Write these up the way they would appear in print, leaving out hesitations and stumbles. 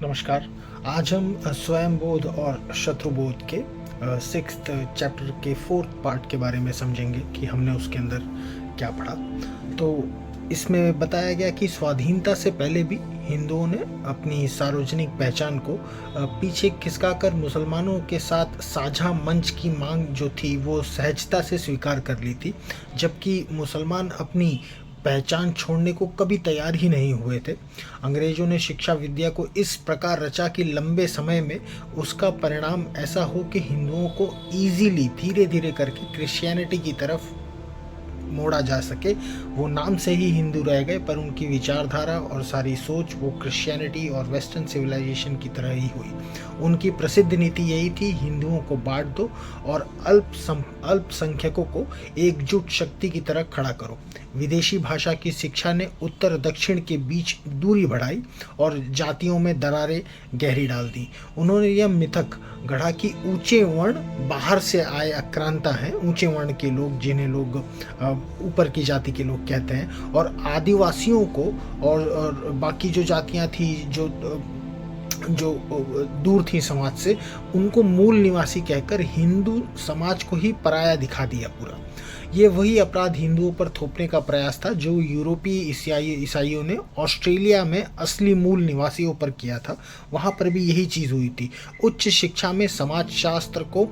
नमस्कार। आज हम स्वयंबोध और शत्रुबोध के 6th चैप्टर के 4th पार्ट के बारे में समझेंगे कि हमने उसके अंदर क्या पढ़ा। तो इसमें बताया गया कि स्वाधीनता से पहले भी हिंदुओं ने अपनी सार्वजनिक पहचान को पीछे खिसकाकर मुसलमानों के साथ साझा मंच की मांग जो थी वो सहजता से स्वीकार कर ली थी, जबकि मुसलमान अपनी पहचान छोड़ने को कभी तैयार ही नहीं हुए थे। अंग्रेजों ने शिक्षा विद्या को इस प्रकार रचा कि लंबे समय में उसका परिणाम ऐसा हो कि हिंदुओं को इजीली धीरे धीरे करके क्रिश्चियनिटी की तरफ मोड़ा जा सके। वो नाम से ही हिंदू रह गए, पर उनकी विचारधारा और सारी सोच वो क्रिश्चियनिटी और वेस्टर्न सिविलाइजेशन की तरह ही हुई। उनकी प्रसिद्ध नीति यही थी, हिंदुओं को बांट दो और अल्पसंख्यकों को एकजुट शक्ति की तरह खड़ा करो। विदेशी भाषा की शिक्षा ने उत्तर दक्षिण के बीच दूरी बढ़ाई और जातियों में दरारें गहरी डाल दी। उन्होंने यह मिथक गढ़ा कि ऊंचे वर्ण बाहर से आए आक्रांता हैं, ऊंचे वर्ण के लोग जिन्हें लोग ऊपर की जाति के लोग कहते हैं, और आदिवासियों को और बाकी जो जातियां थी जो दूर थी समाज से, उनको मूल निवासी कहकर हिंदू समाज को ही पराया दिखा दिया पूरा। ये वही अपराध हिंदुओं पर थोपने का प्रयास था जो यूरोपीय ईसाइयों ने ऑस्ट्रेलिया में असली मूल निवासियों पर किया था। वहाँ पर भी यही चीज़ हुई थी। उच्च शिक्षा में समाजशास्त्र को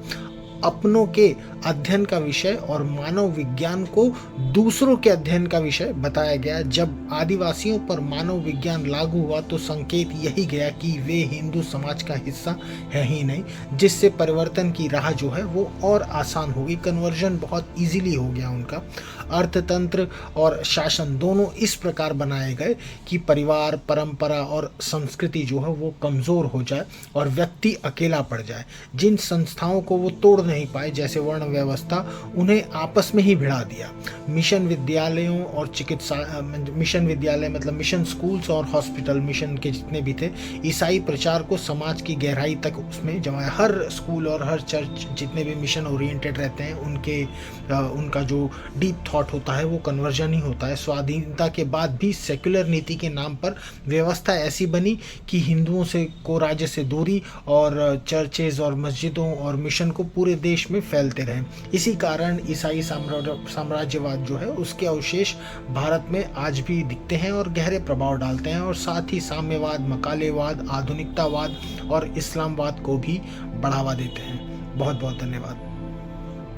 अपनों के अध्ययन का विषय और मानव विज्ञान को दूसरों के अध्ययन का विषय बताया गया। जब आदिवासियों पर मानव विज्ञान लागू हुआ तो संकेत यही गया कि वे हिंदू समाज का हिस्सा है ही नहीं, जिससे परिवर्तन की राह जो है वो और आसान होगी। कन्वर्जन बहुत इजीली हो गया उनका। अर्थतंत्र और शासन दोनों इस प्रकार बनाए गए कि परिवार, परंपरा और संस्कृति जो है वो कमज़ोर हो जाए और व्यक्ति अकेला पड़ जाए। जिन संस्थाओं को वो तोड़ नहीं पाए, जैसे वर्ण व्यवस्था, उन्हें आपस में ही भिड़ा दिया। मिशन विद्यालयों और मिशन विद्यालय मतलब मिशन स्कूल्स और हॉस्पिटल, मिशन के जितने भी थे, ईसाई प्रचार को समाज की गहराई तक उसमें जमाया। हर स्कूल और हर चर्च जितने भी मिशन ओरिएंटेड रहते हैं, उनका जो डीप थॉट होता है वो कन्वर्जन ही होता है। स्वाधीनता के बाद भी सेक्युलर नीति के नाम पर व्यवस्था ऐसी बनी कि हिंदुओं को राज्य से दूरी और चर्चेज और मस्जिदों और मिशन को पूरे देश में फैलते रहे। इसी कारण ईसाई साम्राज्यवाद जो है उसके अवशेष भारत में आज भी दिखते हैं और गहरे प्रभाव डालते हैं, और साथ ही साम्यवाद, मकालेवाद, आधुनिकतावाद और इस्लामवाद को भी बढ़ावा देते हैं। बहुत बहुत धन्यवाद।